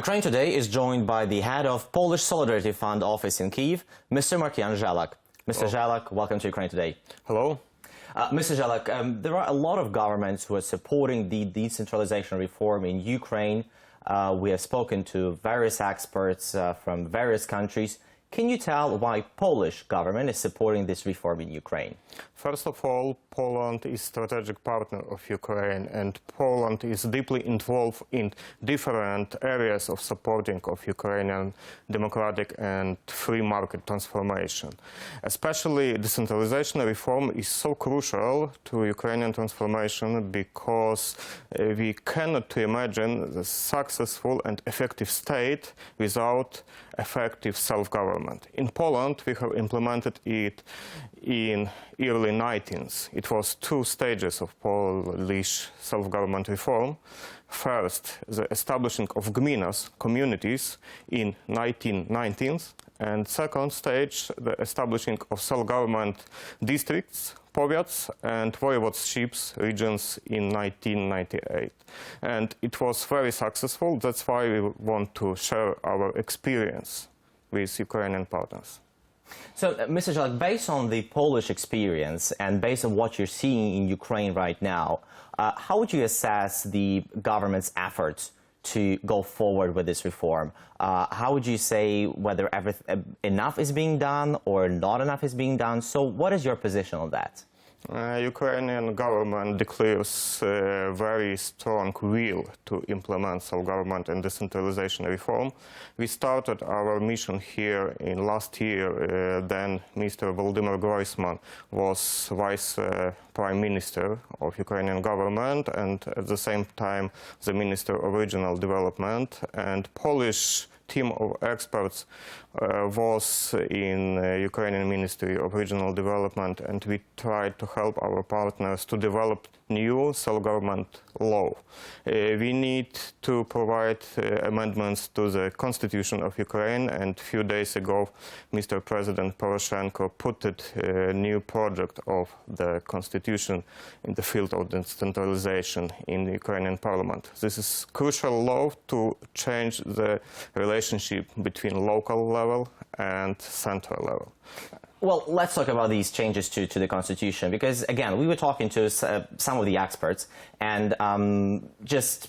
Ukraine today is joined by the head of Polish Solidarity Fund office in Kyiv, Mr. Markijan Żelak. Mr. Żelak, welcome to Ukraine today. Hello. Mr. Żelak, there are a lot of governments who are supporting the decentralization reform in Ukraine. We have spoken to various experts from various countries. Can you tell why Polish government is supporting this reform in Ukraine? First of all, Poland is a strategic partner of Ukraine, and Poland is deeply involved in different areas of supporting of Ukrainian democratic and free market transformation. Especially decentralization reform is so crucial to Ukrainian transformation because we cannot imagine the successful and effective state without effective self-government. In Poland, we have implemented it in early 1990s. It was two stages of Polish self-government reform. First, the establishing of gminas, communities, in 1990s, and second stage, the establishing of self-government districts, powiats, and voivodeships, regions in 1998. And it was very successful. That's why we want to share our experience with Ukrainian partners. So, Mr. Żelak, based on the Polish experience and based on what you're seeing in Ukraine right now, how would you assess the government's efforts to go forward with this reform? How would you say whether enough is being done or not enough is being done? So what is your position on that? Ukrainian government declares a very strong will to implement self-government and decentralization reform. We started our mission here in last year. Then Mr. Volodymyr Groysman was Vice Prime Minister of Ukrainian government, and at the same time the Minister of Regional Development. And Polish team of experts was in Ukrainian Ministry of Regional Development, and we tried to help our partners to develop new self-government law. We need to provide amendments to the Constitution of Ukraine, and a few days ago Mr. President Poroshenko put a new project of the Constitution in the field of decentralization in the Ukrainian Parliament. This is crucial law to change the relationship between local level and central level. Well, let's talk about these changes to the Constitution, because, again, we were talking to some of the experts, and just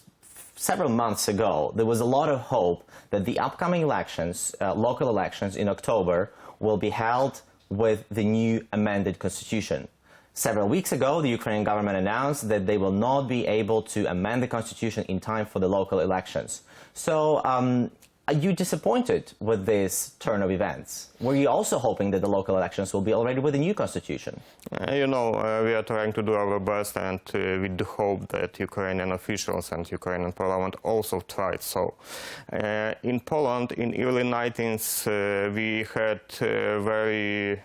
several months ago, there was a lot of hope that the upcoming elections, local elections in October, will be held with the new amended Constitution. Several weeks ago, the Ukrainian government announced that they will not be able to amend the Constitution in time for the local elections. So, are you disappointed with this turn of events? Were you also hoping that the local elections will be already with the new constitution? You know, we are trying to do our best, and we do hope that Ukrainian officials and Ukrainian parliament also tried so. In Poland, in early 1990s, we had a very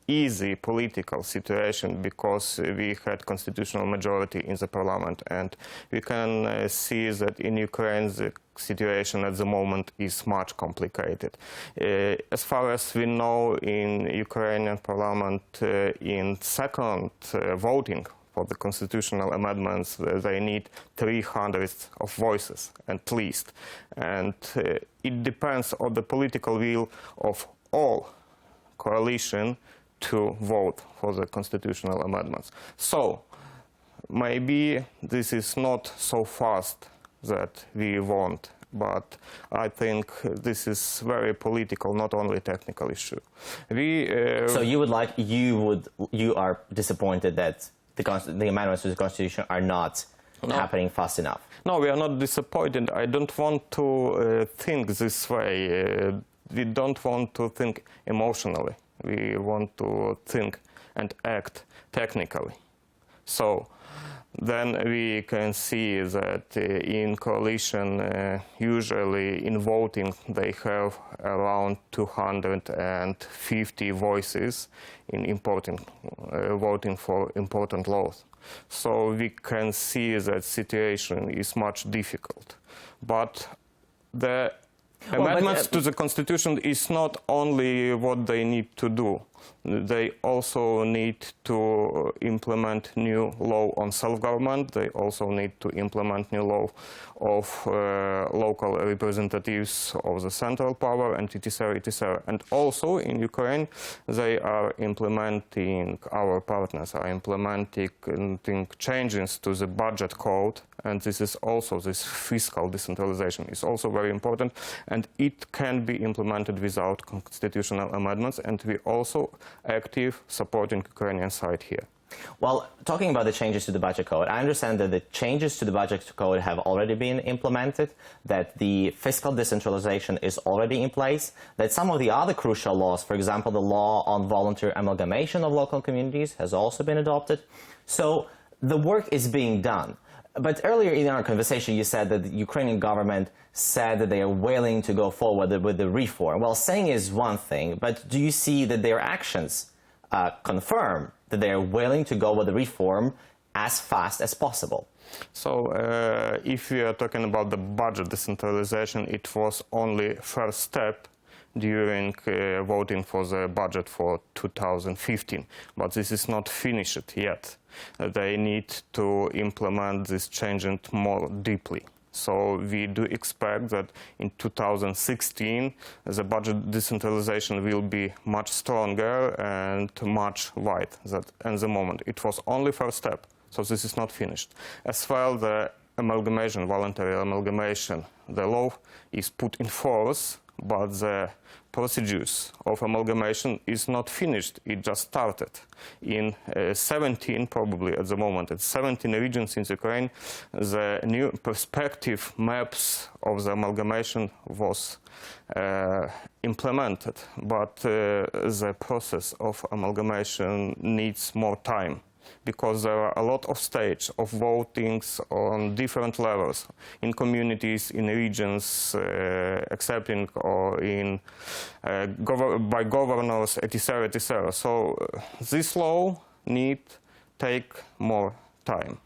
easy political situation because we had constitutional majority in the parliament, and we can see that in Ukraine the situation at the moment is much complicated. As far as we know, in Ukrainian parliament, in second voting for the constitutional amendments, they need 300 of voices at least, and it depends on the political will of all coalition to vote for the constitutional amendments. So maybe this is not so fast that we want, but I think this is very political, not only technical issue. So you are disappointed that the amendments to the Constitution are not happening fast enough? No, we are not disappointed. I don't want to think this way. We don't want to think emotionally. We want to think and act technically. So then we can see that in coalition, usually in voting, they have around 250 voices in voting for important laws. So we can see that situation is much difficult. But the Amendments to the constitution is not only what they need to do. They also need to implement new law on self-government. They also need to implement new law of local representatives of the central power, and etc., etc. And also in Ukraine, they are implementing, our partners are implementing changes to the budget code. And this is also, this fiscal decentralization is also very important, and it can be implemented without constitutional amendments, and we also active supporting Ukrainian side here. Well, talking about the changes to the budget code, I understand that the changes to the budget code have already been implemented, that the fiscal decentralization is already in place, that some of the other crucial laws, for example, the law on voluntary amalgamation of local communities, has also been adopted. So the work is being done. But earlier in our conversation, you said that the Ukrainian government said that they are willing to go forward with the reform. Well, saying is one thing, but do you see that their actions confirm that they are willing to go with the reform as fast as possible? So if we are talking about the budget decentralization, it was only first step during voting for the budget for 2015, but this is not finished yet. They need to implement this change more deeply. So we do expect that in 2016 the budget decentralization will be much stronger and much wider than at the moment. It was only first step, so this is not finished. As well, the amalgamation, voluntary amalgamation, the law is put in force, but the procedures of amalgamation is not finished. It just started. In 17, probably at the moment, it's 17 regions in Ukraine, the new perspective maps of the amalgamation was implemented, but the process of amalgamation needs more time, because there are a lot of stages of votings on different levels, in communities, in regions, accepting or in by governors, etc., etc. So this law need take more time.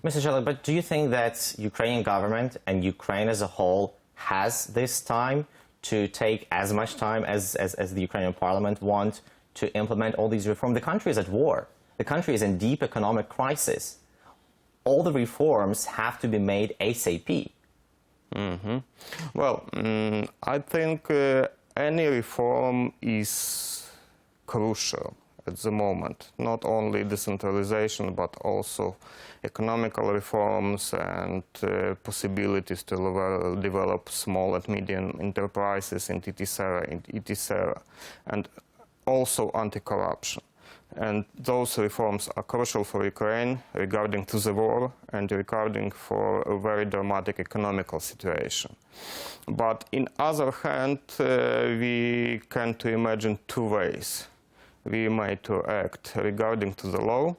Mr. Żelak, but do you think that Ukrainian government and Ukraine as a whole has this time to take as much time as the Ukrainian parliament want to implement all these reforms? The country is at war. The country is in deep economic crisis. All the reforms have to be made ASAP. Mm-hmm. Well, I think any reform is crucial at the moment. Not only decentralization, but also economical reforms and possibilities to develop small and medium enterprises and etc. And also anti-corruption. And those reforms are crucial for Ukraine regarding to the war and regarding for a very dramatic economical situation. But in other hand, we can to imagine two ways. We may to act regarding to the law,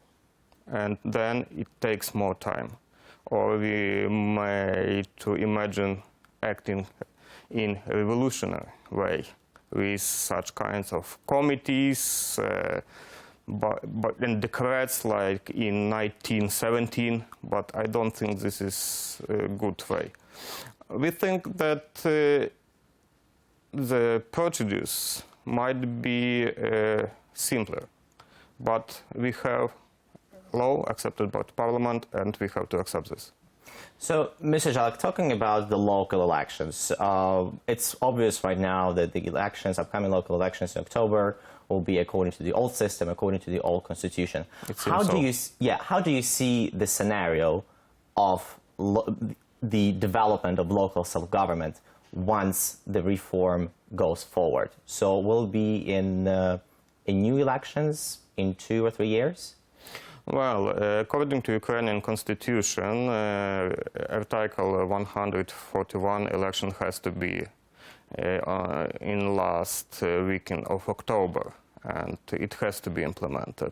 and then it takes more time. Or we may to imagine acting in a revolutionary way with such kinds of committees, and decrets like in 1917, but I don't think this is a good way. We think that the procedures might be simpler, but we have law accepted by the parliament and we have to accept this. So, Mr. Żelak, talking about the local elections, it's obvious right now that the elections, upcoming local elections in October, will be according to the old system, according to the old constitution. How do you see the scenario of the development of local self-government once the reform goes forward? So will it be in new elections in 2 or 3 years? Well, according to Ukrainian constitution, Article 141, election has to be in last weekend of October, and it has to be implemented.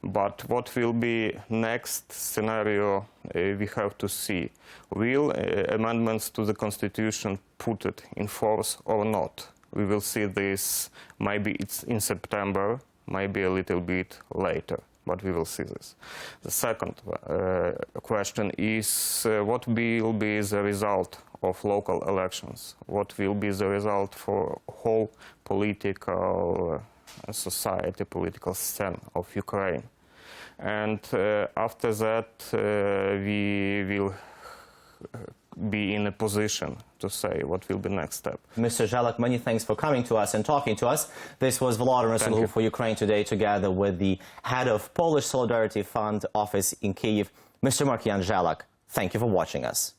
But what will be next scenario, we have to see. Will amendments to the constitution put it in force or not? We will see this, maybe it's in September, maybe a little bit later. but we will see this. The second question is what will be the result of local elections? What will be the result for whole political society, political scene of Ukraine? And after that, we will be in a position to say what will be next step. Mr. Żelak, many thanks for coming to us and talking to us. This was Volodymyr Zeluk for Ukraine Today, together with the head of Polish Solidarity Fund office in Kyiv, Mr. Markijan Żelak. Thank you for watching us.